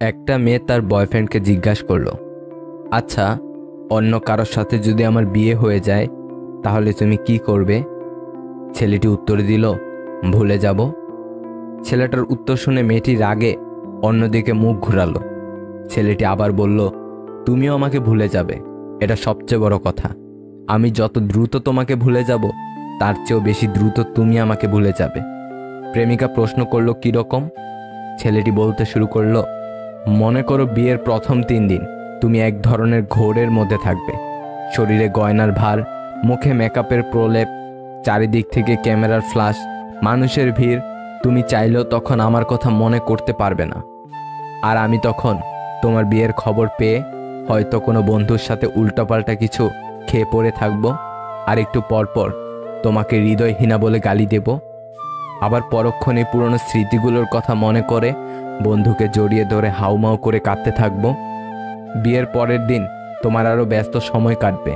একটা মেয়ে তার বয়ফ্রেন্ডকে জিজ্ঞাসা করলো, আচ্ছা, অন্য কারোর সাথে যদি আমার বিয়ে হয়ে যায় তাহলে তুমি কি করবে? ছেলেটি উত্তর দিল, ভুলে যাব। ছেলেটার উত্তর শুনে মেয়েটি রাগে অন্যদিকে মুখ ঘুরালো। ছেলেটি আবার বলল, তুমিও আমাকে ভুলে যাবে, এটা সবচেয়ে বড় কথা। আমি যত দ্রুত তোমাকে ভুলে যাব তার চেয়েও বেশি দ্রুত তুমি আমাকে ভুলে যাবে। প্রেমিকা প্রশ্ন করলো, কীরকম? ছেলেটি বলতে শুরু করলো, মনে করো বিয়ের প্রথম 3 দিন তুমি এক ধরনের ঘোরের মধ্যে থাকবে। শরীরে গয়নার ভার, মুখে মেকআপের প্রলেপ, চারিদিক থেকে ক্যামেরার ফ্ল্যাশ, মানুষের ভিড়। তুমি চাইলেও তখন আমার কথা মনে করতে পারবে না। আর আমি তখন তোমার বিয়ের খবর পেয়ে হয়তো কোনো বন্ধুর সাথে উল্টাপাল্টা কিছু খেয়ে পড়ে থাকবো, আর একটু পরপর তোমাকে হৃদয়হীনা বলে গালি দেব। আবার পরক্ষণে পুরনো স্মৃতিগুলোর কথা মনে করে বন্ধুকে জড়িয়ে ধরে হাউমাউ করে কাঁদতে থাকবো। বিয়ের পরের দিন তোমার আরও ব্যস্ত সময় কাটবে।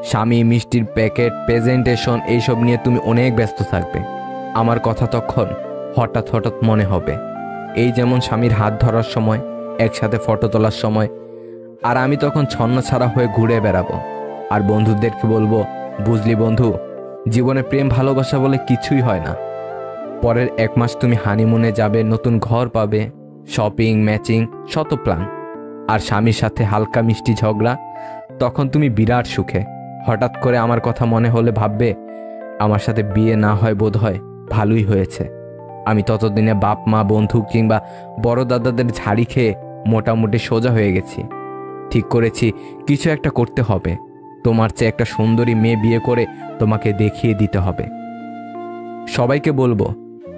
স্বামী, মিষ্টির প্যাকেট, প্রেজেন্টেশন, এইসব নিয়ে তুমি অনেক ব্যস্ত থাকবে। আমার কথা তখন হঠাৎ হঠাৎ মনে হবে, এই যেমন স্বামীর হাত ধরার সময়, একসাথে ফটো তোলার সময়। আর আমি তখন ছন্নছাড়া হয়ে ঘুরে বেড়াবো আর বন্ধুদেরকে বলবো, বুঝলি বন্ধু, জীবনে প্রেম ভালোবাসা বলে কিছুই হয় না। পরের 1 মাস তুমি হানিমুনে যাবে, নতুন ঘর পাবে, শপিং, ম্যাচিং, শত প্ল্যান। আর স্বামীর সাথে হালকা মিষ্টি ঝগড়া। তখন তুমি বিরাট সুখে। হঠাৎ করে আমার কথা মনে হলে ভাববে, আমার সাথে বিয়ে না হয় বোধ হয় ভালোই হয়েছে। আমি ততদিনে বাপ মা, বন্ধু কিংবা বড় দাদাদের ঝাড়ি খেয়ে মোটামুটি সোজা হয়ে গেছি। ঠিক করেছি কিছু একটা করতে হবে। তোমার চেয়ে একটা সুন্দরী মেয়ে বিয়ে করে তোমাকে দেখিয়ে দিতে হবে। সবাইকে বলবো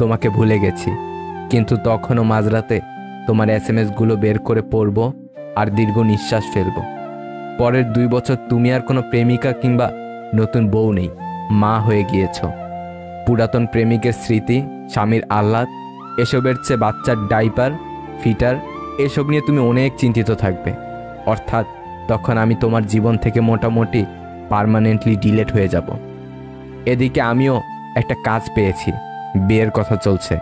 তোমাকে ভুলে গেছি, কিন্তু তখনও মাঝরাতে তোমার SMS-গুলো বের করে পড়ব আর দীর্ঘ নিঃশ্বাস ফেলব। পরের 2 বছর তুমি আর কোনো প্রেমিকা কিংবা নতুন বউ নেই, মা হয়ে গিয়েছ। পুরাতন প্রেমিকের স্মৃতি, স্বামীর আহ্লাদ, এসবের চেয়ে বাচ্চার ডাইপার, ফিটার, এসব নিয়ে তুমি অনেক চিন্তিত থাকবে। অর্থাৎ তখন আমি তোমার জীবন থেকে মোটামুটি পার্মানেন্টলি ডিলেট হয়ে যাব। এদিকে আমিও একটা কাজ পেয়েছি, বিয়ের কথা চলছে,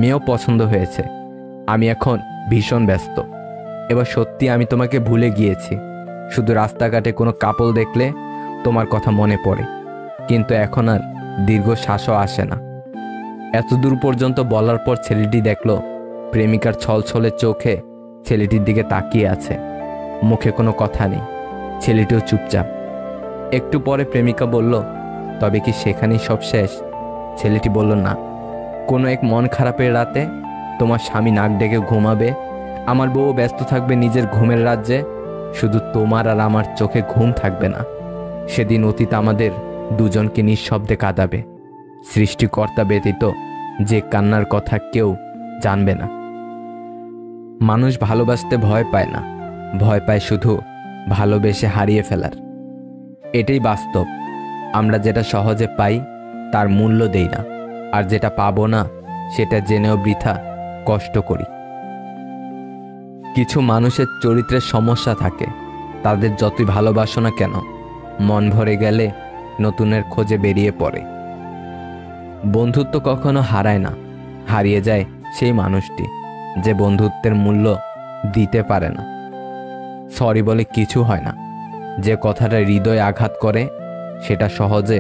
মেয়েও পছন্দ হয়েছে। আমি এখন ভীষণ ব্যস্ত। এবার সত্যি আমি তোমাকে ভুলে গিয়েছি। শুধু রাস্তাঘাটে কোনো কাপল দেখলে তোমার কথা মনে পড়ে, কিন্তু এখন আর দীর্ঘশ্বাসও আসে না। এত দূর পর্যন্ত বলার পর ছেলেটি দেখল প্রেমিকার ছলছলে চোখে ছেলেটির দিকে তাকিয়ে আছে, মুখে কোনো কথা নেই। ছেলেটিও চুপচাপ। একটু পরে প্রেমিকা বলল, তবে কি সেখানেই সব শেষ? ছেলেটি বলল, না, কোনো এক মন খারাপের রাতে তোমার স্বামী নাক ডেকে ঘুমাবে, আমার বউ ব্যস্ত থাকবে নিজের ঘুমের রাজ্যে। শুধু তোমার আর আমার চোখে ঘুম থাকবে না। সেদিন অতীত আমাদের দুজনকে নিঃশব্দে কাঁদাবে, সৃষ্টিকর্তা ব্যতীত যে কান্নার কথা কেউ জানবে না। মানুষ ভালোবাসতে ভয় পায় না, ভয় পায় শুধু ভালোবেসে হারিয়ে ফেলার। এটাই বাস্তব। আমরা যেটা সহজে পাই তার মূল্য দেই না, আর যেটা পাবো না সেটা জেনেও বৃথা কষ্ট করি। কিছু মানুষের চরিত্রের সমস্যা থাকে, তাদের যতই ভালোবাসো না কেন, মন ভরে গেলে নতুনের খোঁজে বেরিয়ে পড়ে। বন্ধুত্ব কখনো হারায় না, হারিয়ে যায় সেই মানুষটি যে বন্ধুত্বের মূল্য দিতে পারে না। সরি বলে কিছু হয় না। যে কথাটা হৃদয়ে আঘাত করে সেটা সহজে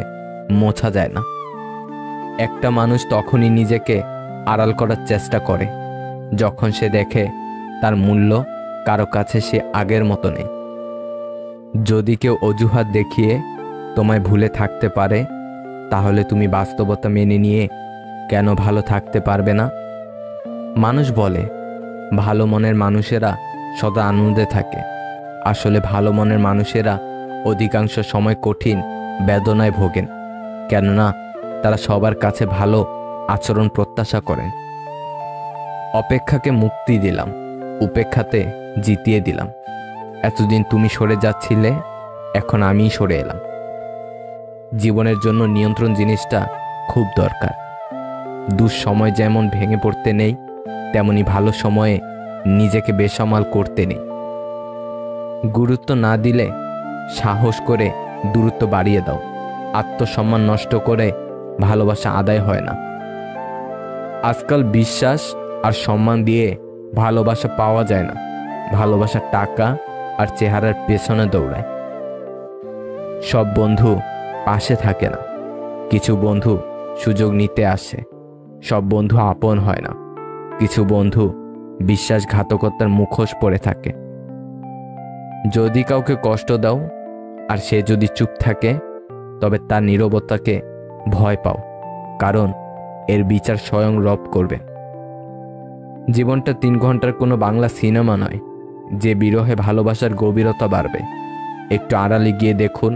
মোছা যায় না। একটা মানুষ তখনই নিজেকে আড়াল করার চেষ্টা করে যখন সে দেখে তার মূল্য কারো কাছে সে আগের মতো নেই। যদি কেউ অজুহাত দেখিয়ে তোমায় ভুলে থাকতে পারে, তাহলে তুমি বাস্তবতা মেনে নিয়ে কেন ভালো থাকতে পারবে না? মানুষ বলে ভালো মনের মানুষেরা সদা আনন্দে থাকে। আসলে ভালো মনের মানুষেরা অধিকাংশ সময় কঠিন বেদনায় ভোগেন, কেননা তারা সবার কাছে ভালো আচরণ প্রত্যাশা করেন। অপেক্ষাকে মুক্তি দিলাম, উপেক্ষাতে জিতিয়ে দিলাম। এতদিন তুমি সরে যাচ্ছিলে, এখন আমিই সরে এলাম। জীবনের জন্য নিয়ন্ত্রণ জিনিসটা খুব দরকার। দুঃসময় যেমন ভেঙে পড়তে নেই, তেমনি ভালো সময়ে নিজেকে বেসামাল করতে নেই। গুরুত্ব না দিলে সাহস করে দূরত্ব বাড়িয়ে দাও। আত্মসম্মান নষ্ট করে ভালোবাসা আদায় হয় না। আজকাল বিশ্বাস আর সম্মান দিয়ে ভালোবাসা পাওয়া যায় না, ভালোবাসার টাকা আর চেহারার পেছনে দৌড়ায়। সব বন্ধু পাশে থাকে না, কিছু বন্ধু সুযোগ নিতে আসে। সব বন্ধু আপন হয় না, কিছু বন্ধু বিশ্বাসঘাতকতার মুখোশ পরে থাকে। যদি কাউকে কষ্ট দাও আর সে যদি চুপ থাকে, তবে তার নীরবতাকে ভয় পাও, কারণ এর বিচার স্বয়ং রব করবে। জীবনটা 3 ঘন্টার কোনো বাংলা সিনেমা নয় যে বিরহে ভালোবাসার গভীরতা বাড়বে। একটু আড়ালে গিয়ে দেখুন,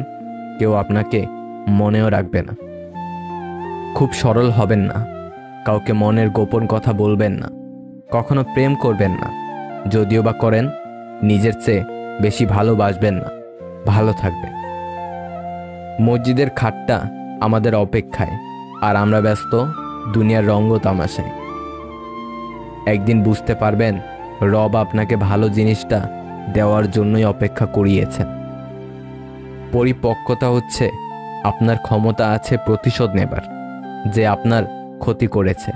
কেউ আপনাকে মনেও রাখবে না। খুব সরল হবেন না, কাউকে মনের গোপন কথা বলবেন না, কখনো প্রেম করবেন না। যদিও বা করেন, নিজের চেয়ে বেশি ভালোবাসবেন না, ভালো থাকবেন। মসজিদের খাটটা আমাদের অপেক্ষায়, আর আমরা ব্যস্ত দুনিয়ার রঙ্গ তামাশায়। একদিন বুঝতে পারবেন, রব আপনাকে ভালো জিনিসটা দেওয়ার জন্যই অপেক্ষা করিয়েছেন। পরিপক্কতা হচ্ছে আপনার ক্ষমতা আছে প্রতিশোধ নেবার যে আপনার ক্ষতি করেছে,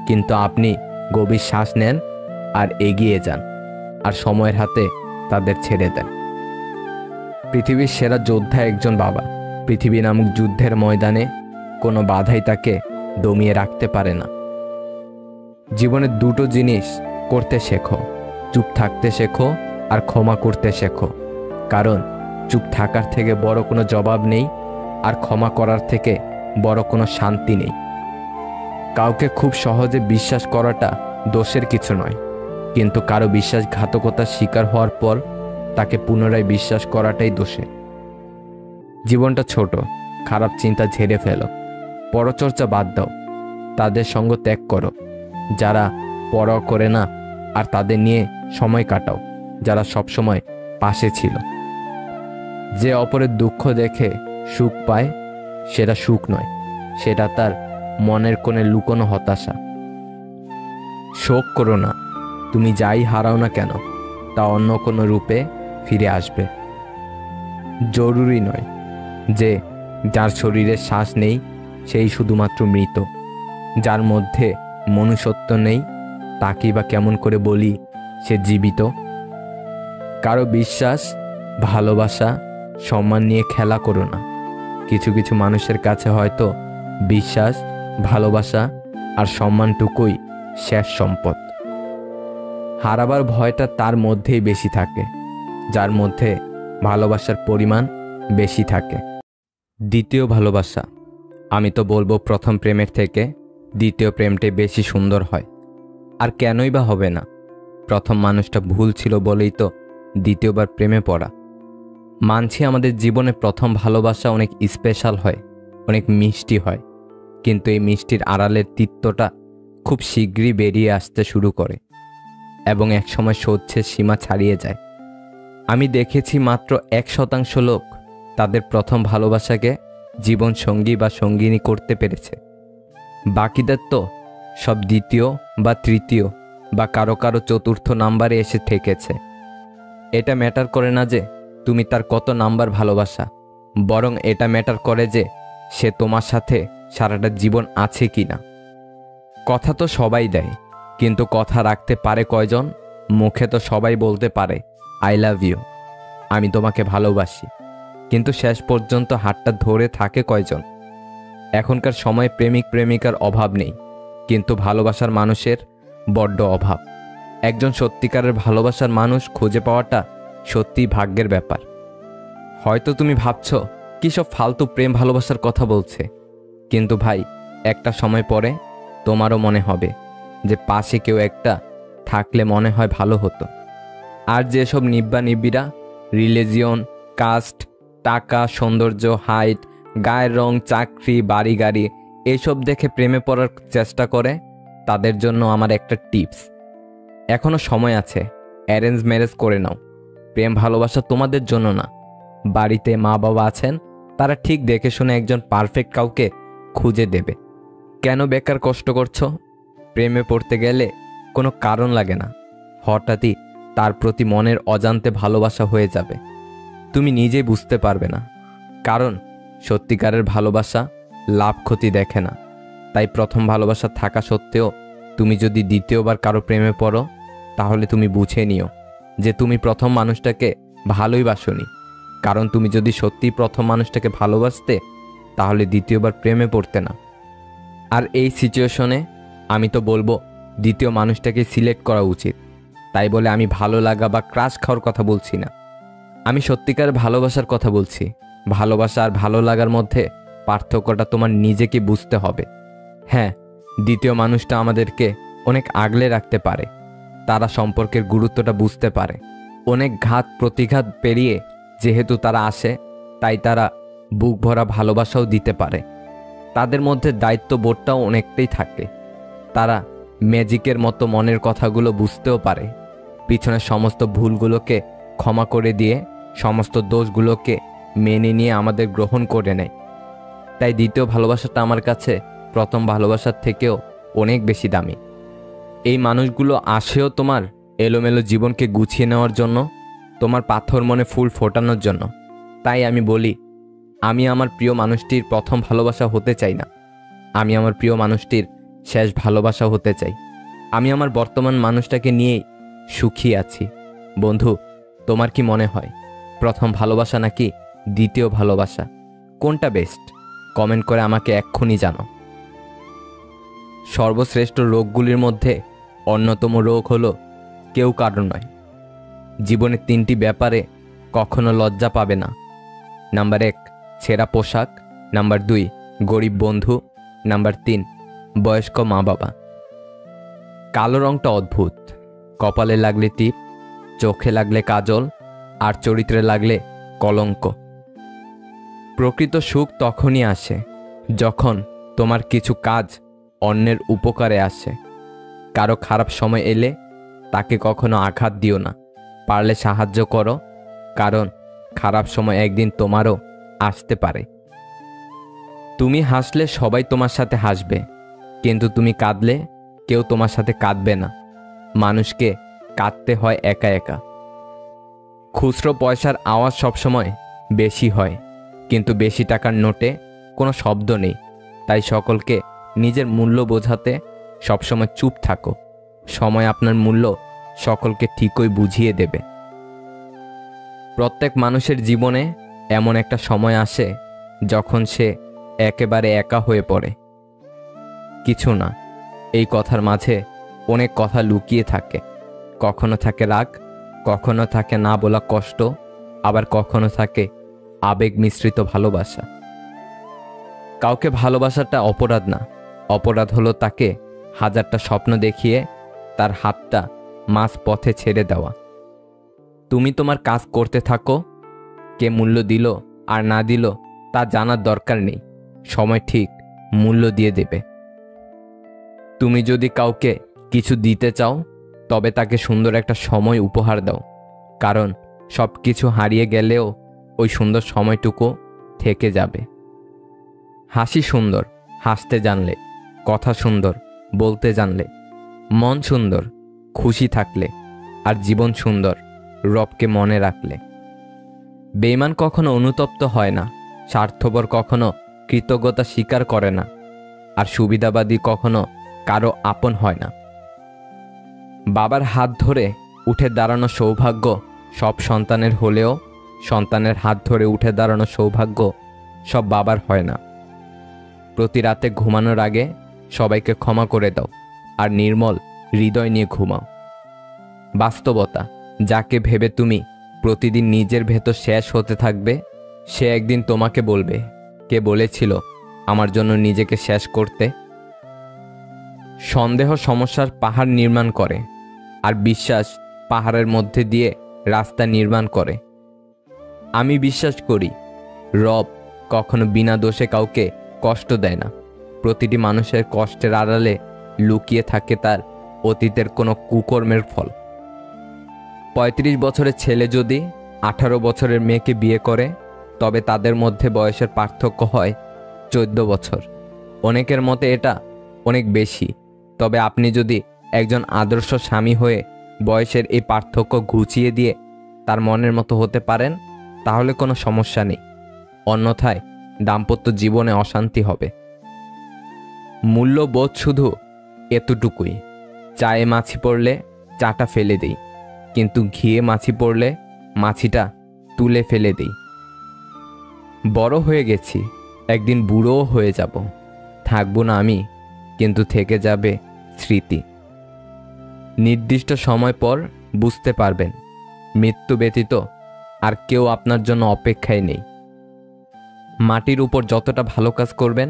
কিন্তু আপনি গভীর শ্বাস নেন আর এগিয়ে যান, আর সময়ের হাতে তাদের ছেড়ে দেন। পৃথিবীর সেরা যোদ্ধা একজন বাবা। পৃথিবী নামক যুদ্ধের ময়দানে কোনো বাধাই তাকে দমিয়ে রাখতে পারে না। জীবনে 2টো জিনিস করতে শেখো, চুপ থাকতে শেখো আর ক্ষমা করতে শেখো। কারণ চুপ থাকার থেকে বড় কোনো জবাব নেই, আর ক্ষমা করার থেকে বড় কোনো শান্তি নেই। কাউকে খুব সহজে বিশ্বাস করাটা দোষের কিছু নয়, কিন্তু কারো বিশ্বাসঘাতকতার শিকার হওয়ার পর তাকে পুনরায় বিশ্বাস করাটাই দোষের। জীবনটা ছোট, খারাপ চিন্তা ঝেড়ে ফেলো, পরচর্চা বাদ দাও, তাদের সঙ্গ ত্যাগ করো যারা পরোয়া করে না, আর তাদের নিয়ে সময় কাটাও যারা সবসময় পাশে ছিল। যে অপরের দুঃখ দেখে সুখ পায়, সেটা সুখ নয়, সেটা তার মনের কোণে লুকোনো হতাশা। শোক করো না, তুমি যাই হারাও না কেন তা অন্য কোনো রূপে ফিরে আসবে। জরুরি নয় যে যার শরীরে শ্বাস নেই সেই শুধুমাত্র মৃত, যার মধ্যে মনুষ্যত্ব নেই তাকেই বা কেমন করে বলি সে জীবিত। কারো বিশ্বাস, ভালোবাসা, সম্মান নিয়ে খেলা করো না। কিছু কিছু মানুষের কাছে হয়তো বিশ্বাস, ভালোবাসা আর সম্মানটুকুই শেষ সম্পদ। হারাবার ভয়টা তার মধ্যেই বেশি থাকে যার মধ্যে ভালোবাসার পরিমাণ বেশি থাকে। দ্বিতীয় ভালোবাসা। আমি তো বলবো প্রথম প্রেমের থেকে দ্বিতীয় প্রেমটাই বেশি সুন্দর হয়। আর কেনই বা হবে না? প্রথম মানুষটা ভুল ছিল বলেই তো দ্বিতীয়বার প্রেমে পড়া। মানছি আমাদের জীবনে প্রথম ভালোবাসা অনেক স্পেশাল হয়, অনেক মিষ্টি হয়, কিন্তু এই মিষ্টির আড়ালের তিক্তটা খুব শীঘ্রই বেরিয়ে আসতে শুরু করে এবং একসময় সহ্যের সীমা ছাড়িয়ে যায়। আমি দেখেছি মাত্র 1% লোক তাদের প্রথম ভালোবাসাকে জীবন সঙ্গী বা সঙ্গিনী করতে পেরেছে। বাকিদের তো সব দ্বিতীয় বা তৃতীয় বা কারো কারো চতুর্থ নাম্বারে এসে ঠেকেছে। এটা ম্যাটার করে না যে তুমি তার কত নাম্বার ভালোবাসা, বরং এটা ম্যাটার করে যে সে তোমার সাথে সারাটা জীবন আছে কি না। কথা তো সবাই দেয়, কিন্তু কথা রাখতে পারে কয়জন? মুখে তো সবাই বলতে পারে আই লাভ ইউ, আমি তোমাকে ভালোবাসি, কিন্তু শেষ পর্যন্ত হাতটা ধরে থাকে কয়জন? এখনকার সময়ে প্রেমিক প্রেমিকার অভাব নেই, কিন্তু ভালোবাসার মানুষের বড্ড অভাব। একজন সত্যিকারের ভালোবাসার মানুষ খুঁজে পাওয়াটা সত্যিই ভাগ্যের ব্যাপার। হয়তো তুমি ভাবছো কী সব ফালতু প্রেম ভালোবাসার কথা বলছে, কিন্তু ভাই, একটা সময় পরে তোমারও মনে হবে যে পাশে কেউ একটা থাকলে মনে হয় ভালো হতো। আর যেসব নিব্বা নিব্বিরা রিলিজিয়ন, কাস্ট, টাকা, সৌন্দর্য, হাইট, গায়ের রং, চাকরি, বাড়ি গাড়ি এইসব দেখে প্রেমে পড়ার চেষ্টা করে, তাদের জন্য আমার একটা টিপস। এখনও সময় আছে, অ্যারেঞ্জ ম্যারেজ করে নাও। প্রেম ভালোবাসা তোমাদের জন্য না। বাড়িতে মা বাবা আছেন, তারা ঠিক দেখে শুনে একজন পারফেক্ট কাউকে খুঁজে দেবে। কেন বেকার কষ্ট করছো? প্রেমে পড়তে গেলে কোনো কারণ লাগে না, হঠাৎই তার প্রতি মনের অজান্তে ভালোবাসা হয়ে যাবে। তুমি নিজেই বুঝতে পারবে না, কারণ সত্যিকারের ভালোবাসা লাভ ক্ষতি দেখে না। তাই প্রথম ভালোবাসা থাকা সত্ত্বেও তুমি যদি দ্বিতীয়বার কারো প্রেমে পড়ো, তাহলে তুমি বুঝে নিও যে তুমি প্রথম মানুষটাকে ভালোই বাসোনি, কারণ তুমি যদি সত্যি প্রথম মানুষটাকে ভালোবাসতে তাহলে দ্বিতীয়বার প্রেমে পড়তে না। আর এই সিচুয়েশনে আমি তো বলবো দ্বিতীয় মানুষটাকে সিলেক্ট করা উচিত। তাই বলে আমি ভালো লাগা বা ক্রাশ খাওয়ার কথা বলছি না, আমি সত্যিকার ভালোবাসার কথা বলছি। ভালোবাসা আর ভালো লাগার মধ্যে পার্থক্যটা তোমার নিজেকে বুঝতে হবে। হ্যাঁ, দ্বিতীয় মানুষটা আমাদেরকে অনেক আগলে রাখতে পারে, তারা সম্পর্কের গুরুত্বটা বুঝতে পারে। অনেক ঘাত প্রতিঘাত পেরিয়ে যেহেতু তারা আসে, তাই তারা বুক ভরা ভালোবাসাও দিতে পারে। তাদের মধ্যে দায়িত্ববোধটাও অনেকটাই থাকে। তারা ম্যাজিকের মতো মনের কথাগুলো বুঝতেও পারে, পিছনের সমস্ত ভুলগুলোকে ক্ষমা করে দিয়ে সমস্ত দোষগুলোকে মেনে নিয়ে আমাদের গ্রহণ করে নেয়। তাই দ্বিতীয় ভালোবাসাটা আমার কাছে প্রথম ভালোবাসার থেকেও অনেক বেশি দামি। এই মানুষগুলো আসেও তোমার এলোমেলো জীবনকে গুছিয়ে নেওয়ার জন্য, তোমার পাথর মনে ফুল ফোটানোর জন্য। তাই আমি বলি, আমি আমার প্রিয় মানুষটির প্রথম ভালোবাসা হতে চাই না, আমি আমার প্রিয় মানুষটির শেষ ভালোবাসা হতে চাই। আমি আমার বর্তমান মানুষটাকে নিয়েই সুখী আছি। বন্ধু, তোমার কি মনে হয় প্রথম ভালোবাসা নাকি দ্বিতীয় ভালোবাসা, কোনটা বেস্ট? কমেন্ট করে আমাকে এক্ষুনি জানো। সর্বশ্রেষ্ঠ রোগগুলির মধ্যে অন্যতম রোগ হলো কেউ কারো নয়। জীবনের 3টি ব্যাপারে কখনো লজ্জা পাবে না। নাম্বার 1, ছেঁড়া পোশাক। নাম্বার 2, গরিব বন্ধু। নাম্বার 3, বয়স্ক মা বাবা। কালো রংটা অদ্ভুত, কপালে লাগলে টিপ, চোখে লাগলে কাজল, আর চরিত্রে লাগলে কলঙ্ক। প্রকৃত সুখ তখনই আসে যখন তোমার কিছু কাজ অন্যের উপকারে আসে। কারো খারাপ সময় এলে তাকে কখনো আঘাত দিও না, পারলে সাহায্য করো, কারণ খারাপ সময় একদিন তোমারও আসতে পারে। তুমি হাসলে সবাই তোমার সাথে হাসবে, কিন্তু তুমি কাঁদলে কেউ তোমার সাথে কাঁদবে না। মানুষকে কাঁদতে হয় একা একা। খুচরো পয়সার আওয়াজ সবসময় বেশি হয়, কিন্তু বেশি টাকার নোটে কোনো শব্দ নেই। তাই সকলকে নিজের মূল্য বোঝাতে সবসময় চুপ থাকো। সময় আপনার মূল্য সকলকে ঠিকই বুঝিয়ে দেবে। প্রত্যেক মানুষের জীবনে এমন একটা সময় আসে যখন সে একেবারে একা হয়ে পড়ে। কিছু না, এই কথার মাঝে অনেক কথা লুকিয়ে থাকে। কখনো থাকে রাগ, কখনো থাকে না বলা কষ্ট, আবার কখনো থাকে আবেগ মিশ্রিত ভালোবাসা। কাউকে ভালোবাসাটা অপরাধ না, অপরাধ হলো তাকে হাজারটা স্বপ্ন দেখিয়ে তার হাতটা মাঝ পথে ছেড়ে দেওয়া। তুমি তোমার কাজ করতে থাকো, কে মূল্য দিল আর না দিল তা জানার দরকার নেই, সময় ঠিক মূল্য দিয়ে দেবে। তুমি যদি কাউকে কিছু দিতে চাও তবে তাকে সুন্দর একটা সময় উপহার দাও, কারণ সব কিছু হারিয়ে গেলেও ওই সুন্দর সময়টুকু থেকে যাবে। হাসি সুন্দর হাসতে জানলে, কথা সুন্দর বলতে জানলে, মন সুন্দর খুশি থাকলে, আর জীবন সুন্দর রবকে মনে রাখলে। বেঈমান কখনো অনুতপ্ত হয় না, স্বার্থপর কখনো কৃতজ্ঞতা স্বীকার করে না, আর সুবিধাবাদী কখনো কারো আপন হয় না। বাবার হাত ধরে উঠে দাঁড়ানো সৌভাগ্য সব সন্তানের হলেও সন্তানের হাত ধরে উঠে দাঁড়ানো সৌভাগ্য সব বাবার হয় না। প্রতি রাতে ঘুমানোর আগে সবাইকে ক্ষমা করে দাও আর নির্মল হৃদয় নিয়ে ঘুমাও। বাস্তবতা, যাকে ভেবে তুমি প্রতিদিন নিজের ভেতর শেষ হতে থাকবে, সে একদিন তোমাকে বলবে, কে বলেছিল আমার জন্য নিজেকে শেষ করতে? সন্দেহ সমস্যার পাহাড় নির্মাণ করে, আর বিশ্বাস পাহাড়ের মধ্যে দিয়ে রাস্তা নির্মাণ করে। আমি বিশ্বাস করি রব কখনো বিনা দোষে কাউকে কষ্ট দেয় না। প্রতিটি মানুষের কষ্টের আড়ালে লুকিয়ে থাকে তার অতীতের কোনো কুকর্মের ফল। 35 বছরের ছেলে যদি 18 বছরের মেয়েকে বিয়ে করে তবে তাদের মধ্যে বয়সের পার্থক্য হয় 14 বছর। অনেকের মতে এটা অনেক বেশি, তবে আপনি যদি একজন আদর্শ স্বামী হয়ে বয়সের এই পার্থক্য ঘুচিয়ে দিয়ে তার মনের মতো হতে পারেন তাহলে কোনো সমস্যা নেই, অন্যথায় দাম্পত্য জীবনে অশান্তি হবে। মূল্যবোধ শুধু এতটুকুই, চায়ে মাছি পড়লে চাটা ফেলে দিই, কিন্তু ঘিয়ে মাছি পড়লে মাছিটা তুলে ফেলে দিই। বড় হয়ে গেছি, একদিন বুড়োও হয়ে যাব। থাকবো না আমি, কিন্তু থেকে যাবে স্মৃতি। নির্দিষ্ট সময় পর বুঝতে পারবেন মৃত্যু ব্যতীত আর কেউ আপনার জন্য অপেক্ষায় নেই। মাটির উপর যতটা ভালো কাজ করবেন,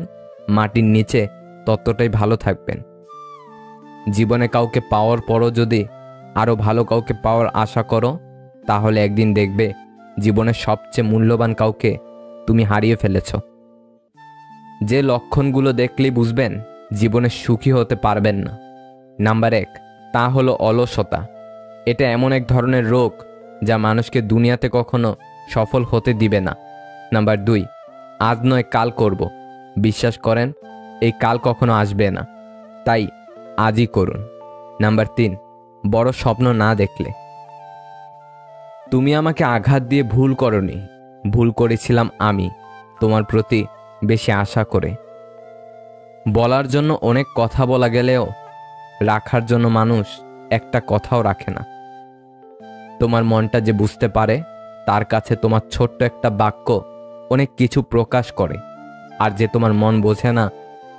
মাটির নিচে ততটাই ভালো থাকবেন। জীবনে কাউকে পাওয়ার পরও যদি আরও ভালো কাউকে পাওয়ার আশা করো, তাহলে একদিন দেখবে জীবনের সবচেয়ে মূল্যবান কাউকে তুমি হারিয়ে ফেলেছ। যে লক্ষণগুলো দেখলেই বুঝবেন জীবনে সুখী হতে পারবেন না। নাম্বার 1, তা হলো অলসতা। এটা এমন এক ধরনের রোগ যা মানুষকে দুনিয়াতে কখনো সফল হতে দিবে না। নাম্বার 2, আজ নয় কাল করব। বিশ্বাস করেন এই কাল কখনো আসবে না, তাই আজই করুন। নাম্বার 3, বড় স্বপ্ন না দেখলে। তুমি আমাকে আঘাত দিয়ে ভুল করনি, ভুল করেছিলাম আমি তোমার প্রতি বেশি আশা করে। বলার জন্য অনেক কথা বলা গেলেও রাখার জন্য মানুষ একটা কথাও রাখে না। তোমার মনটা যে বুঝতে পারে, তার কাছে তোমার ছোট্ট একটা বাক্য অনেক কিছু প্রকাশ করে। আর যে তোমার মন বোঝে না,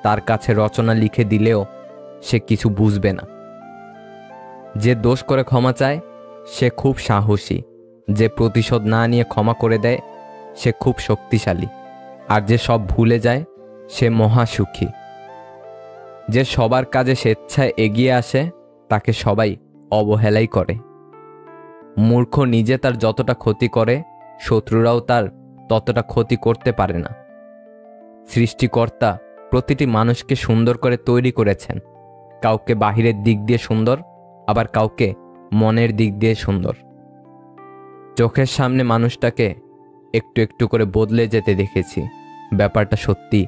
তার কাছে রচনা লিখে দিলেও সে কিছু বুঝবে না। যে দোষ করে ক্ষমা চায় সে খুব সাহসী, যে প্রতিশোধ না নিয়ে ক্ষমা করে দেয় সে খুব শক্তিশালী, আর যে সব ভুলে যায় সে মহাসুখী। যে সবার কাজে স্বেচ্ছায় এগিয়ে আসে তাকে সবাই অবহেলাই করে। মূর্খ নিজে তার যতটা ক্ষতি করে, শত্রুরাও তার ততটা ক্ষতি করতে পারে না। সৃষ্টিকর্তা প্রতিটি মানুষকে সুন্দর করে তৈরি করেছেন। কাউকে বাহিরের দিক দিয়ে সুন্দর, আবার কাউকে মনের দিক দিয়ে সুন্দর। চোখের সামনে মানুষটাকে একটু একটু করে বদলে যেতে দেখেছি। ব্যাপারটা সত্যি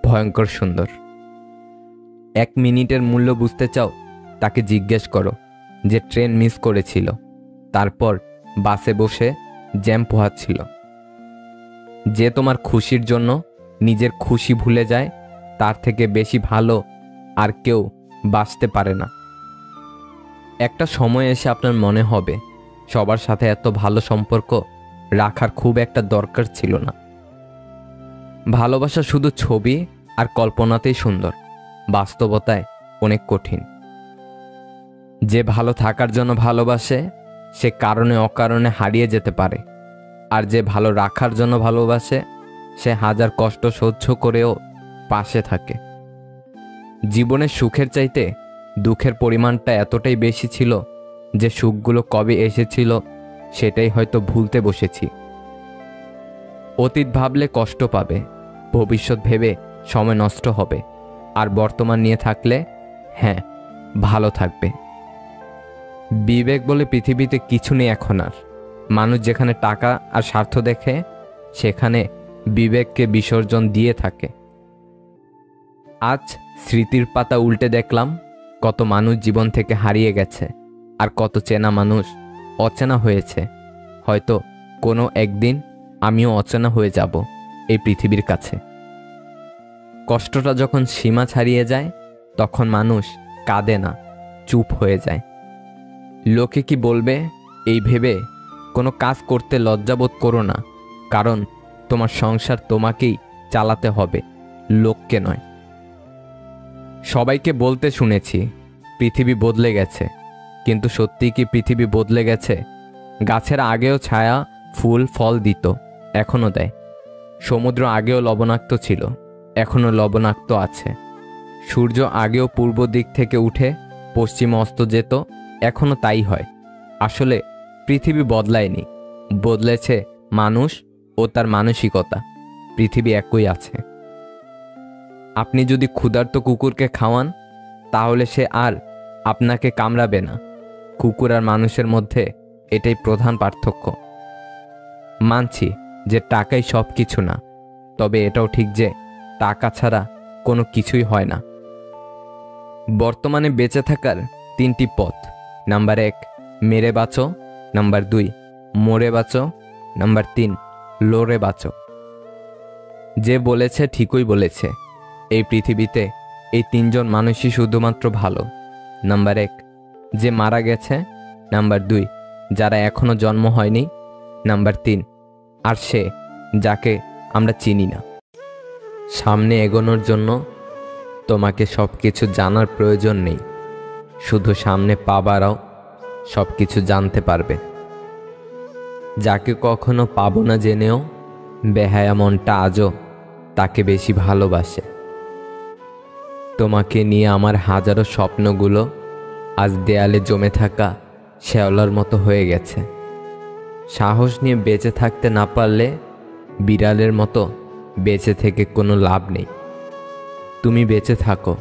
ভয়ঙ্কর সুন্দর। 1 মিনিটের মূল্য বুঝতে চাও, তাকে জিজ্ঞেস করো যে ট্রেন মিস করেছিল, তারপর বাসে বসে জ্যাম পোহাচ্ছিল। যে তোমার খুশির জন্য নিজের খুশি ভুলে যায়, তার থেকে বেশি ভালো আর কেউ বাঁচতে পারে না। একটা সময় এসে আপনার মনে হবে সবার সাথে এত ভালো সম্পর্ক রাখার খুব একটা দরকার ছিল না। ভালোবাসা শুধু ছবি আর কল্পনাতেই সুন্দর, বাস্তবতায় অনেক কঠিন। যে ভালো থাকার জন্য ভালোবাসে সে কারণে অকারণে হারিয়ে যেতে পারে, আর যে ভালো রাখার জন্য ভালোবাসে সে হাজার কষ্ট সহ্য করেও পাশে থাকে। জীবনের সুখের চাইতে দুঃখের পরিমাণটা এতটাই বেশি ছিল যে সুখগুলো কবে এসেছিল সেটাই হয়তো ভুলতে বসেছি। অতীত ভাবলে কষ্ট পাবে, ভবিষ্যৎ ভেবে সময় নষ্ট হবে, আর বর্তমান নিয়ে থাকলে হ্যাঁ ভালো থাকবে। বিবেক বলে পৃথিবীতে কিছু নেই এখন আর। মানুষ যেখানে টাকা আর স্বার্থ দেখে সেখানে বিবেককে বিসর্জন দিয়ে থাকে। আজ স্মৃতির পাতা উল্টে দেখলাম কত মানুষ জীবন থেকে হারিয়ে গেছে, আর কত চেনা মানুষ অচেনা হয়েছে। হয়তো কোনো একদিন আমিও অচেনা হয়ে যাব এই পৃথিবীর কাছে। কষ্টটা যখন সীমা ছাড়িয়ে যায় তখন মানুষ কাঁদে না, চুপ হয়ে যায়। লোকে কি বলবে এই ভেবে কোনো কাজ করতে লজ্জাবোধ করো না, কারণ তোমার সংসার তোমাকেই চালাতে হবে, লোককে নয়। সবাইকে বলতে শুনেছি পৃথিবী বদলে গেছে, কিন্তু সত্যি কি পৃথিবী বদলে গেছে? গাছের আগেও ছায়া ফুল ফল দিত, এখনও দেয়। সমুদ্র আগেও লবণাক্ত ছিল, এখনও লবণাক্ত আছে। সূর্য আগেও পূর্ব দিক থেকে উঠে পশ্চিমে অস্ত যেত, এখনও তাই হয়। আসলে পৃথিবী বদলায়নি, বদলেছে মানুষ ও তার মানসিকতা। পৃথিবী একই আছে। আপনি যদি ক্ষুধার্ত কুকুরকে খাওয়ান তাহলে সে আর আপনাকে কামড়াবে না। কুকুর আর মানুষের মধ্যে এটাই প্রধান পার্থক্য। মানছি যে টাকাই সব কিছু না, তবে এটাও ঠিক যে টাকা ছাড়া কোনো কিছুই হয় না। বর্তমানে বেঁচে থাকার 3টি পথ। নাম্বার 1, মেরে বাঁচো। নাম্বার 2, মরে বাঁচো। নাম্বার 3, লড়ে বাঁচো। যে বলেছে ঠিকই বলেছে, এই পৃথিবীতে এই 3জন মানুষই শুধুমাত্র ভালো। নাম্বার 1, যে মারা গেছে। নাম্বার 2, যারা এখনো জন্ম হয়নি। নাম্বার 3, আর সে যাকে আমরা চিনি না। সামনে এগোনোর জন্য তোমাকে সব কিছু জানার প্রয়োজন নেই, শুধু সামনে পা বাড়াও, সব কিছু জানতে পারবে। যাকে কখনো পাবো না জেনেও বেহায়া মনটা আজও তাকে বেশি ভালোবাসে। তোমাকে নিয়ে আমার হাজারো স্বপ্নগুলো আজ দেয়ালে জমে থাকা শ্যাওলার মতো হয়ে গেছে। সাহস নিয়ে বেঁচে থাকতে না পারলে বিড়ালের মতো বেঁচে থেকে কোনো লাভ নেই। তুমি বেঁচে থাকো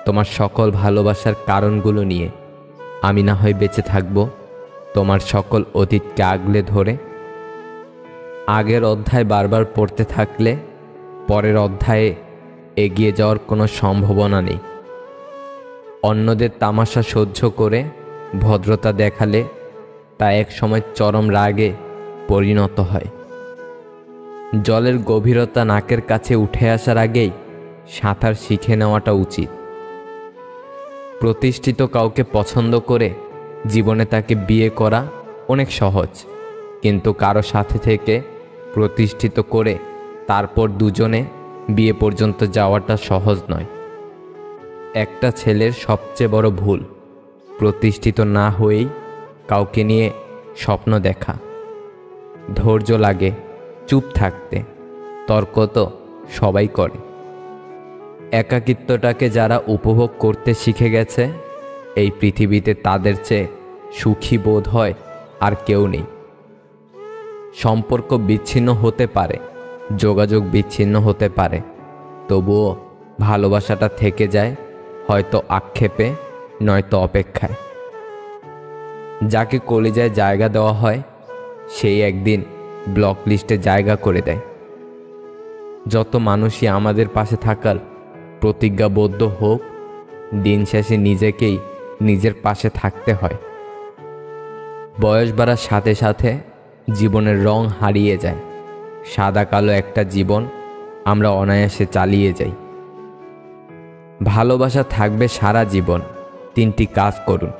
তোমার সকল ভালোবাসার কারণগুলো নিয়ে, আমি না হয় বেঁচে থাকব তোমার সকল অতীতকে আগলে ধরে। আগের অধ্যায় বারবার পড়তে থাকলে পরের অধ্যায়ে এগিয়ে যাওয়ার কোনো সম্ভাবনা নেই। অন্যদের তামাশা সহ্য করে ভদ্রতা দেখালে তা এক সময় চরম রাগে পরিণত হয়। জলের গভীরতা নাকের কাছে উঠে আসার আগেই সাঁতার শিখে নেওয়াটা উচিত। প্রতিষ্ঠিত কাউকে পছন্দ করে জীবনে তাকে বিয়ে করা অনেক সহজ, কিন্তু কারো সাথে থেকে প্রতিষ্ঠিত করে তারপর দুজনে বিয়ে পর্যন্ত যাওয়াটা সহজ নয়। একটা ছেলের সবচেয়ে বড় ভুল প্রতিষ্ঠিত না হয়েই কাউকে নিয়ে স্বপ্ন দেখা। ধৈর্য লাগে চুপ থাকতে, তর্ক তো সবাই করে। একাকিত্বটাকে যারা উপভোগ করতে শিখে গেছে, এই পৃথিবীতে তাদের চেয়ে সুখী বোধ হয় আর কেউ নেই। সম্পর্ক বিচ্ছিন্ন হতে পারে, যোগাযোগ বিচ্ছিন্ন হতে পারে, তবুও ভালোবাসাটা থেকে যায়, হয়তো আক্ষেপে নয়তো অপেক্ষায়। যাকে কলিজায় জায়গা দেওয়া হয় সেই একদিন ব্লক লিস্টে জায়গা করে দেয়। যত মানুষই আমাদের পাশে থাকার প্রতিজ্ঞাবদ্ধ হোক, দিন শেষে নিজেকেই নিজের পাশে থাকতে হয়। বয়স বাড়ার সাথে সাথে জীবনের রং হারিয়ে যায়। সাদা কালো একটা জীবন আমরা অনায়াসে চালিয়ে যাই। ভালোবাসা থাকবে সারা জীবন। 3টি কাজ করুন।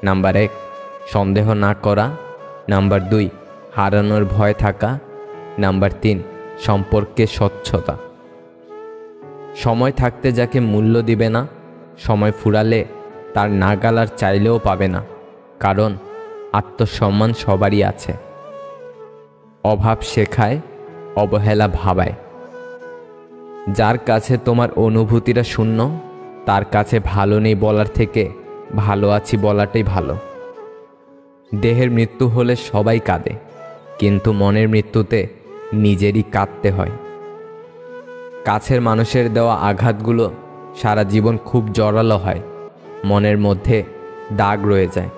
নাম্বার 1, সন্দেহ না করা। নাম্বার 2, হারানোর ভয় থাকা। নাম্বার 3, সম্পর্কে স্বচ্ছতা। সময় থাকতে যাকে মূল্য দিবে না, সময় ফুরালে তার নাগাল আর চাইলেও পাবে না, কারণ আত্মসম্মান সবারই আছে। অভাব শেখায়, অবহেলা ভাবায়। যার কাছে তোমার অনুভূতিটা শূন্য, তার কাছে ভালো নেই বলার থেকে ভালো আছি বলাটাই ভালো। দেহের মৃত্যু হলে সবাই কাঁদে, কিন্তু মনের মৃত্যুতে নিজেরই কাঁদতে হয়। কাছের মানুষের দেওয়া আঘাতগুলো সারা জীবন খুব জোরালো হয়, মনের মধ্যে দাগ রয়ে যায়।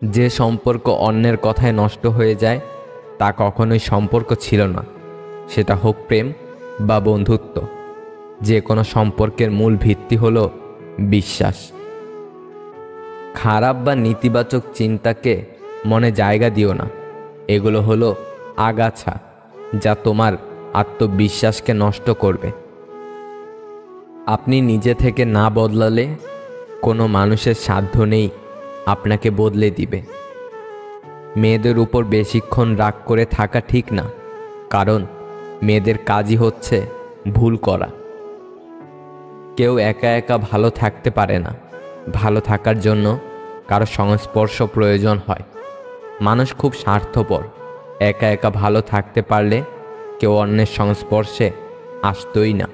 যে সম্পর্ক অন্যের কথায় নষ্ট হয়ে যায় তা কখনোই সম্পর্ক ছিল না, সেটা হোক প্রেম বা বন্ধুত্ব। যে কোনো সম্পর্কের মূল ভিত্তি হলো বিশ্বাস। খারাপ বা নেতিবাচক চিন্তাকে মনে জায়গা দিও না। এগুলো হলো আগাছা যা তোমার আত্মবিশ্বাসকে নষ্ট করবে। আপনি নিজে থেকে না বদলালে কোনো মানুষের সাধ্য নেই আপনাকে বদলে দিবে। মেয়েদের উপর বেশিক্ষণ রাগ করে থাকা ঠিক না, কারণ মেয়েদের কাজই হচ্ছে ভুল করা। কেউ একা একা ভালো থাকতে পারে না। ভালো থাকার জন্য কারো সংস্পর্শ প্রয়োজন হয়। মানুষ খুব স্বার্থপর। একা একা ভালো থাকতে পারলে কেউ অন্যের সংস্পর্শে আসতই না।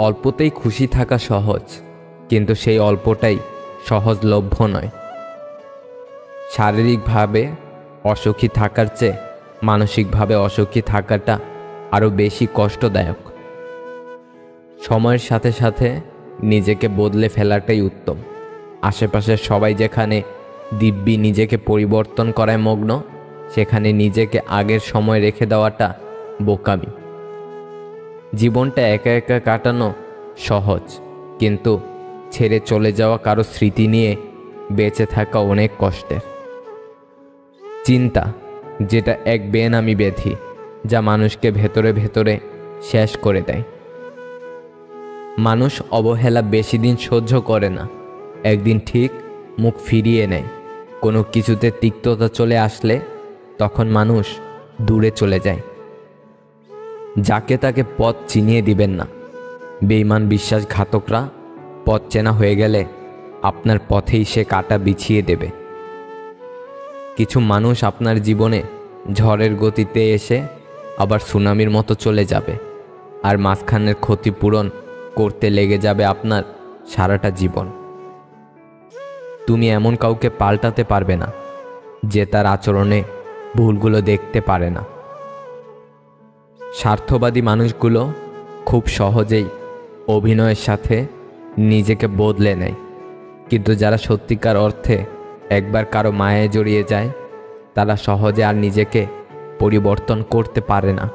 অল্পতেই খুশি থাকা সহজ, কিন্তু সেই অল্পটাই সহজলভ্য নয়। শারীরিকভাবে অসুখী থাকার চেয়ে মানসিকভাবে অসুখী থাকাটা আরও বেশি কষ্টদায়ক। সময়ের সাথে সাথে নিজেকে বদলে ফেলাটাই উত্তম। আশেপাশের সবাই যেখানে দিব্যি নিজেকে পরিবর্তন করায় মগ্ন, সেখানে নিজেকে আগের সময় রেখে দেওয়াটা বোকামি। জীবনটা একা একা কাটানো সহজ, কিন্তু ছেড়ে চলে যাওয়া কারো স্মৃতি নিয়ে বেঁচে থাকা অনেক কষ্টের। চিন্তা, যেটা এক বেনামি ব্যাধি যা মানুষকে ভেতরে ভেতরে শেষ করে দেয়। মানুষ অবহেলা বেশি দিন সহ্য করে না, একদিন ঠিক মুখ ফিরিয়ে নেয়। কোনো কিছুতে তিক্ততা চলে আসলে তখন মানুষ দূরে চলে যায়। যাকে তাকে পথ চিনিয়ে দিবেন না। বেঈমান বিশ্বাসঘাতকরা পথ চেনা হয়ে গেলে আপনার পথেই সে কাঁটা বিছিয়ে দেবে। কিছু মানুষ আপনার জীবনে ঝড়ের গতিতে এসে আবার সুনামির মতো চলে যাবে, আর মাঝখানের ক্ষতিপূরণ করতে লেগে যাবে আপনার সারাটা জীবন। তুমি এমন কাউকে পাল্টাতে পারবে না যে তার আচরণে ভুলগুলো দেখতে পারে না। স্বার্থবাদী মানুষগুলো খুব সহজেই অভিনয়ের সাথে নিজেকে বদলে নেয়, কিন্তু যারা সত্যিকার অর্থে একবার কারো মায়ায় জড়িয়ে যায় তারা সহজে আর নিজেকে পরিবর্তন করতে পারে না।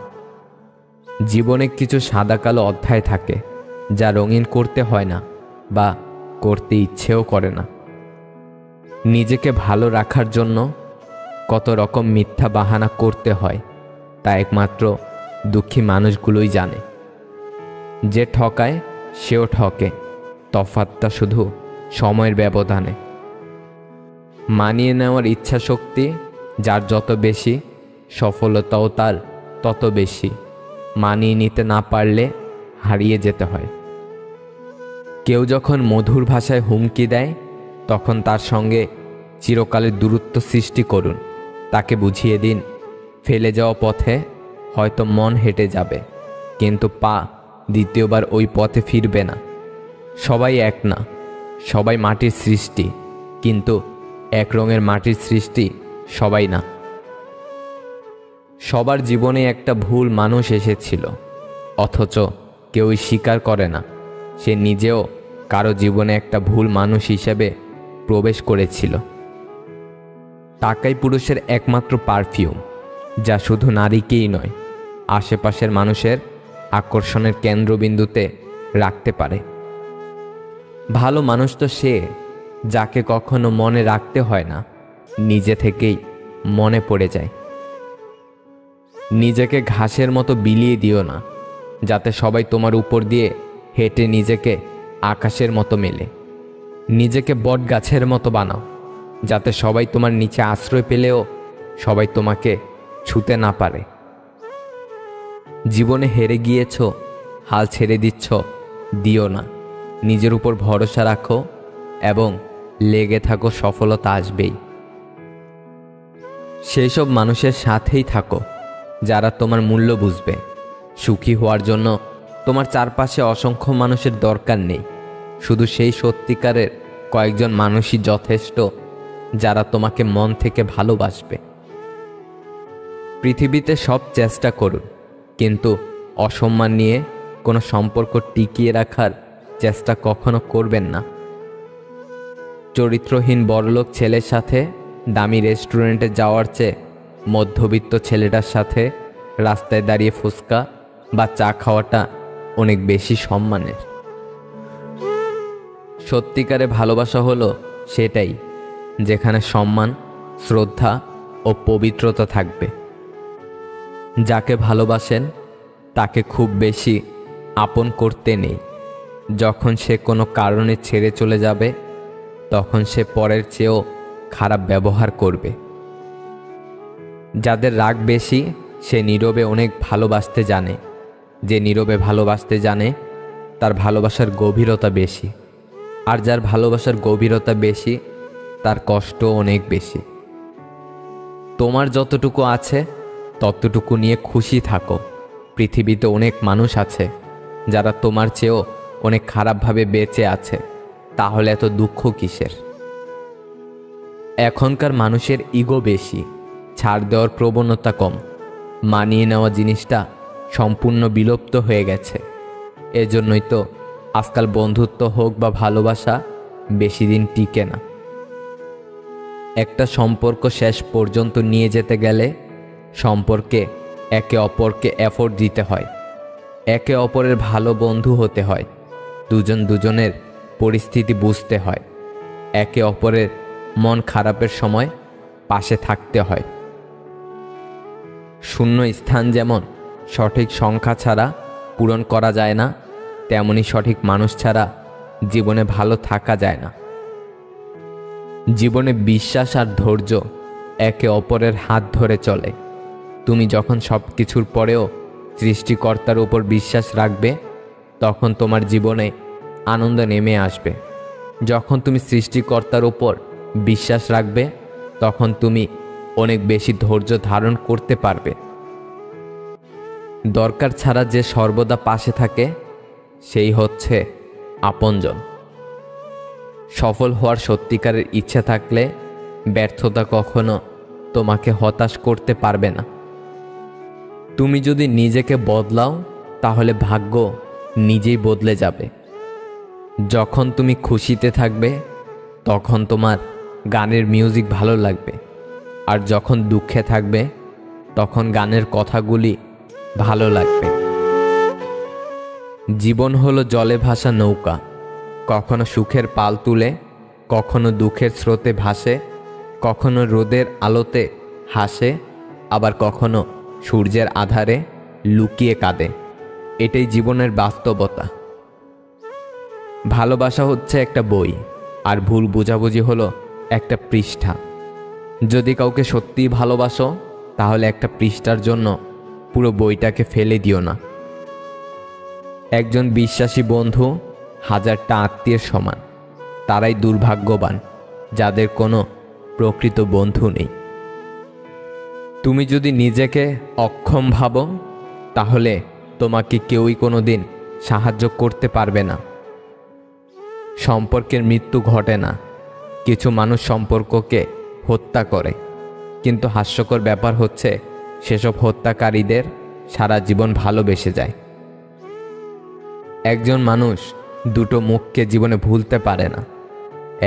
জীবনে কিছু সাদা কালো অধ্যায় থাকে যা রঙিন করতে হয় না বা করতে ইচ্ছেও করে না। নিজেকে ভালো রাখার জন্য কত রকম মিথ্যা বাহানা করতে হয় তা একমাত্র দুঃখী মানুষগুলোই জানে। যে ঠকায় সেও ঠকে, তফাৎটা শুধু সময়ের ব্যবধানে। মানিয়ে নেওয়ার ইচ্ছা শক্তি যার যত বেশি, সফলতাও তার তত বেশি। মানিয়ে নিতে না পারলে হারিয়ে যেতে হয়। কেউ যখন মধুর ভাষায় হুমকি দেয় তখন তার সঙ্গে চিরকালের দূরত্ব সৃষ্টি করুন। তাকে বুঝিয়ে দিন, ফেলে যাওয়া পথে হয়তো মন হেঁটে যাবে, কিন্তু পা দ্বিতীয়বার ওই পথে ফিরবে না। সবাই এক না, সবাই মাটির সৃষ্টি, কিন্তু এক রঙের মাটির সৃষ্টি সবাই না। সবার জীবনে একটা ভুল মানুষ এসেছিল, অথচ কেউই স্বীকার করে না সে নিজেও কারো জীবনে একটা ভুল মানুষ হিসেবে প্রবেশ করেছিল। টাকাই পুরুষের একমাত্র পারফিউম, যা শুধু নারীকেই নয়, আশেপাশের মানুষের আকর্ষণের কেন্দ্রবিন্দুতে রাখতে পারে। ভালো মানুষ তো সে যাকে কখনো মনে রাখতে হয় না, নিজে থেকেই মনে পড়ে যায়। নিজেকে ঘাসের মতো বিলিয়ে দিও না, যাতে সবাই তোমার উপর দিয়ে হেঁটে নিজেকে আকাশের মতো মেলে। নিজেকে বট গাছের মতো বানাও, যাতে সবাই তোমার নিচে আশ্রয় পেলেও সবাই তোমাকে ছুতে না পারে। জীবনে হেরে গিয়েছ, হাল ছেড়ে দিচ্ছ, দিও না। নিজের উপর ভরসা রাখো এবং লেগে থাকো, সফলতা আসবেই। সেই সব মানুষের সাথেই থাকো যারা তোমার মূল্য বুঝবে। সুখী হওয়ার জন্য তোমার চারপাশে অসংখ্য মানুষের দরকার নেই, শুধু সেই সত্যিকারের কয়েকজন মানুষই যথেষ্ট যারা তোমাকে মন থেকে ভালোবাসবে। পৃথিবীতে সব চেষ্টা করুন, কিন্তু অসম্মান নিয়ে কোনো সম্পর্ক টিকিয়ে রাখার চেষ্টা কখনো করবেন না। চরিত্রহীন বড়লোক ছেলের সাথে দামি রেস্টুরেন্টে যাওয়ার চেয়ে মধ্যবিত্ত ছেলেটার সাথে রাস্তায় দাঁড়িয়ে ফুচকা বা চা খাওয়াটা অনেক বেশি সম্মানের। সত্যিকারে ভালোবাসা হলো সেটাই যেখানে সম্মান, শ্রদ্ধা ও পবিত্রতা থাকবে। যাকে ভালোবাসেন তাকে খুব বেশি আপন করতে নেই। যখন সে কোনো কারণে ছেড়ে চলে যাবে তখন সে পরের চেয়েও খারাপ ব্যবহার করবে। যাদের রাগ বেশি সে নীরবে অনেক ভালোবাসতে জানে। যে নীরবে ভালোবাসতে জানে তার ভালোবাসার গভীরতা বেশি, আর যার ভালোবাসার গভীরতা বেশি তার কষ্ট অনেক বেশি। তোমার যতটুকু আছে ততটুকু নিয়ে খুশি থাকো। পৃথিবীতে অনেক মানুষ আছে যারা তোমার চেয়েও অনেক খারাপভাবে বেঁচে আছে, তাহলে এত দুঃখ কিসের? এখনকার মানুষের ইগো বেশি, ছাড় দেওয়ার প্রবণতা কম। মানিয়ে নেওয়া জিনিসটা সম্পূর্ণ বিলুপ্ত হয়ে গেছে। এজন্যই তো আজকাল বন্ধুত্ব হোক বা ভালোবাসা বেশি দিন টিকে না। একটা সম্পর্ক শেষ পর্যন্ত নিয়ে যেতে গেলে সম্পর্কে একে অপরকে এফোর্ট দিতে হয়, একে অপরের ভালো বন্ধু হতে হয়, দুজন দুজনের পরিস্থিতি বুঝতে হয়, একে অপরের মন খারাপের সময় পাশে থাকতে হয়। শূন্য স্থান যেমন সঠিক সংখ্যা ছাড়া পূরণ করা যায় না, তেমনি সঠিক মানুষ ছাড়া জীবনে ভালো থাকা যায় না। জীবনে বিশ্বাস আর ধৈর্য একে অপরের হাত ধরে চলে। তুমি যখন সব কিছুর পরেও সৃষ্টিকর্তার উপর বিশ্বাস রাখবে, তখন তোমার জীবনে আনন্দ নেমে আসবে। যখন তুমি সৃষ্টিকর্তার উপর বিশ্বাস রাখবে, তখন তুমি অনেক বেশি ধৈর্য ধারণ করতে পারবে। দরকার ছাড়া যে সর্বদা পাশে থাকে, সেই হচ্ছে আপনজন। সফল হওয়ার সত্যিকারের ইচ্ছে থাকলে ব্যর্থতা কখনো তোমাকে হতাশ করতে পারবে না। তুমি যদি নিজেকে বদলাও, তাহলে ভাগ্য নিজেই বদলে যাবে। যখন তুমি খুশিতে থাকবে, তখন তোমার গানের মিউজিক ভালো লাগবে, আর যখন দুঃখে থাকবে, তখন গানের কথাগুলি ভালো লাগবে। জীবন হলো জলে ভাসা নৌকা, কখনো সুখের পাল তুলে, কখনো দুঃখের স্রোতে ভাসে, কখনো রোদের আলোতে হাসে, আবার কখনো সূর্যের আধারে লুকিয়ে কাঁদে। এটাই জীবনের বাস্তবতা। ভালোবাসা হচ্ছে একটা বই, আর ভুল বোঝাবুঝি হলো একটা পৃষ্ঠা। যদি কাউকে সত্যিই ভালোবাসো, তাহলে একটা পৃষ্ঠার জন্য পুরো বইটাকে ফেলে দিও না। একজন বিশ্বাসী বন্ধু 1000টা আত্মীয়ের সমান। তারাই দুর্ভাগ্যবান যাদের কোনো প্রকৃত বন্ধু নেই। তুমি যদি নিজেকে অক্ষম ভাবো, তাহলে তোমাকে কেউই কোনোদিন সাহায্য করতে পারবে না। সম্পর্কের মৃত্যু ঘটে না, কিছু মানুষ সম্পর্ককে হত্যা করে, কিন্তু হাস্যকর ব্যাপার হচ্ছে সেসব হত্যাকারীদের সারা জীবন ভালোবেসে যায়। একজন মানুষ দুটো মুখকে জীবনে ভুলতে পারে না।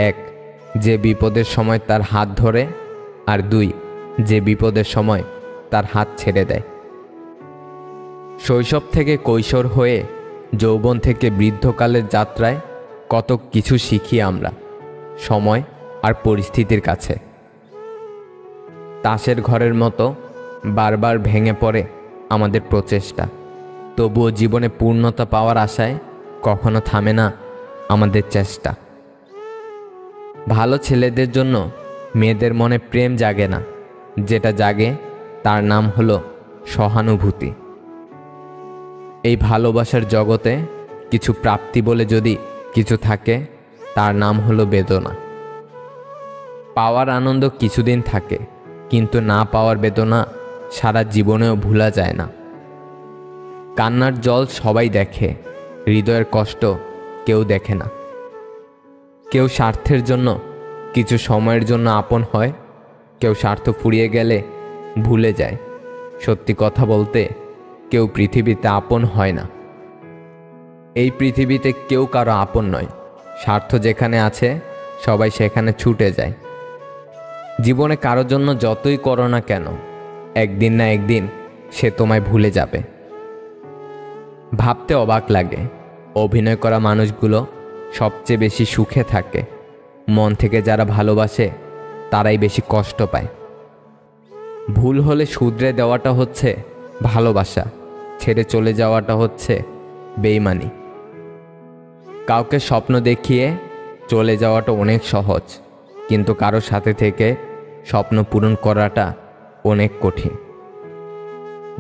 এক, যে বিপদের সময় তার হাত ধরে, আর দুই, যে বিপদের সময় তার হাত ছেড়ে দেয়। শৈশব থেকে কৈশোর হয়ে যৌবন থেকে বৃদ্ধকালের যাত্রায় কত কিছু শিখি আমরা সময় আর পরিস্থিতির কাছে। তাসের ঘরের মতো বারবার ভেঙে পড়ে আমাদের প্রচেষ্টা, তবুও জীবনে পূর্ণতা পাওয়ার আশায় কখনো থামে না আমাদের চেষ্টা। ভালো ছেলেদের জন্য মেয়েদের মনে প্রেম জাগে না, যেটা জাগে তার নাম হলো সহানুভূতি। এই ভালোবাসার জগতে কিছু প্রাপ্তি বলে যদি কিছু থাকে, তার নাম হলো বেদনা। পাওয়ার আনন্দ কিছুদিন থাকে, কিন্তু না পাওয়ার বেদনা সারা জীবনেও ভোলা যায় না। কান্নার জল সবাই দেখে, হৃদয়ের কষ্ট কেউ দেখে না। কেউ স্বার্থের জন্য কিছু সময়ের জন্য আপন হয়, কেউ স্বার্থ ফুরিয়ে গেলে ভুলে যায়। সত্যি কথা বলতে, কেউ পৃথিবীতে আপন হয় না। এই পৃথিবীতে কেউ কারো আপন নয়। স্বার্থ যেখানে আছে, সবাই সেখানে ছুটে যায়। জীবনে কারো জন্য যতই করো না কেন, একদিন না একদিন সে তোমায় ভুলে যাবে। ভাবতে অবাক লাগে, অভিনয় করা মানুষগুলো সবচেয়ে বেশি সুখে থাকে। মন থেকে যারা ভালোবাসে, তারাই বেশি কষ্ট পায়। ভুল হলে শুধরে দেওয়াটা হচ্ছে ভালোবাসা, ছেড়ে চলে যাওয়াটা হচ্ছে বেইমানি। কাউকে স্বপ্ন দেখিয়ে চলে যাওয়াটা অনেক সহজ, কিন্তু কারোর সাথে থেকে স্বপ্ন পূরণ করাটা অনেক কঠিন।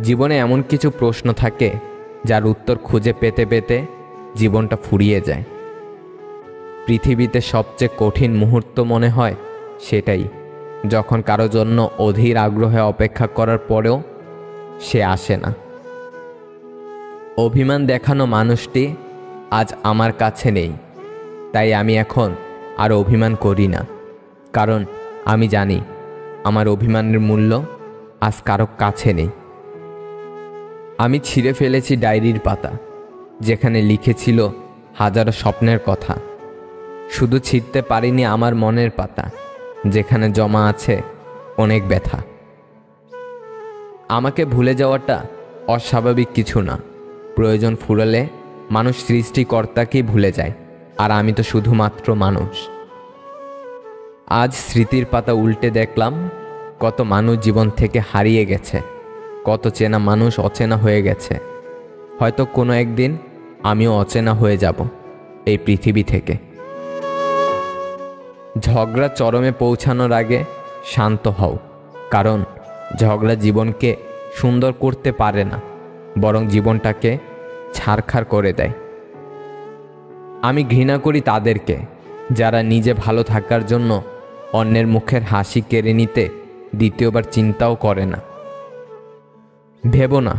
জীবনে এমন কিছু প্রশ্ন থাকে যার উত্তর খুঁজে পেতে পেতে জীবনটা ফুরিয়ে যায়। পৃথিবীতে সবচেয়ে কঠিন মুহূর্ত মনে হয় সেটাই, যখন কারো জন্য অধীর আগ্রহে অপেক্ষা করার পরেও সে আসে না। অভিমান দেখানো মানুষটি আজ আমার কাছে নেই, তাই আমি এখন আর অভিমান করি না, কারণ আমি জানি আমার অভিমানের মূল্য আজ কারো কাছে নেই। আমি ছিঁড়ে ফেলেছি ডায়েরির পাতা, যেখানে লিখেছিল হাজারো স্বপ্নের কথা। শুধু ছিঁড়তে পারিনি আমার মনের পাতা, যেখানে জমা আছে অনেক ব্যথা। আমাকে ভুলে যাওয়াটা অস্বাভাবিক কিছু না। প্রয়োজন ফুরালে মানুষ সৃষ্টিকর্তাকেই ভুলে যায়, আর আমি তো শুধুমাত্র মানুষ। আজ স্মৃতির পাতা উল্টে দেখলাম কত মানুষ জীবন থেকে হারিয়ে গেছে, কত চেনা মানুষ অচেনা হয়ে গেছে। হয়তো কোনো একদিন আমিও অচেনা হয়ে যাব এই পৃথিবী থেকে। ঝগড়া চরমে পৌঁছানোর আগে শান্ত হও, কারণ ঝগড়া জীবনকে সুন্দর করতে পারে না, বরং জীবনটাকে ছারখার করে দেয়। আমি ঘৃণা করি তাদেরকে যারা নিজে ভালো থাকার জন্য অন্যের মুখের হাসি কেড়ে নিতে দ্বিতীয়বার চিন্তাও করে না। ভেবো না,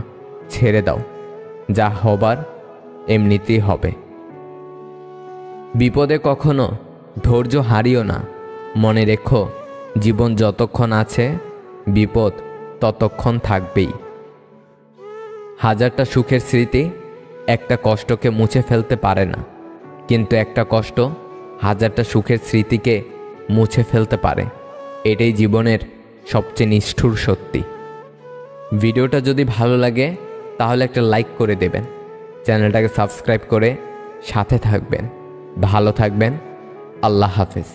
ছেড়ে দাও, যা হবার এমনিতেই হবে। বিপদে কখনো ধৈর্য হারিও না। মনে রেখো, জীবন যতক্ষণ আছে বিপদ ততক্ষণ থাকবেই। হাজারটা সুখের স্মৃতি একটা কষ্টকে মুছে ফেলতে পারে না, কিন্তু একটা কষ্ট হাজারটা সুখের স্মৃতিকে মুছে ফেলতে পারে। এটাই জীবনের সবচেয়ে নিষ্ঠুর সত্যি। ভিডিওটা যদি ভালো লাগে তাহলে একটা লাইক করে দেবেন, চ্যানেলটাকে সাবস্ক্রাইব করে সাথে থাকবেন। ভালো থাকবেন। আল্লাহ হাফেজ।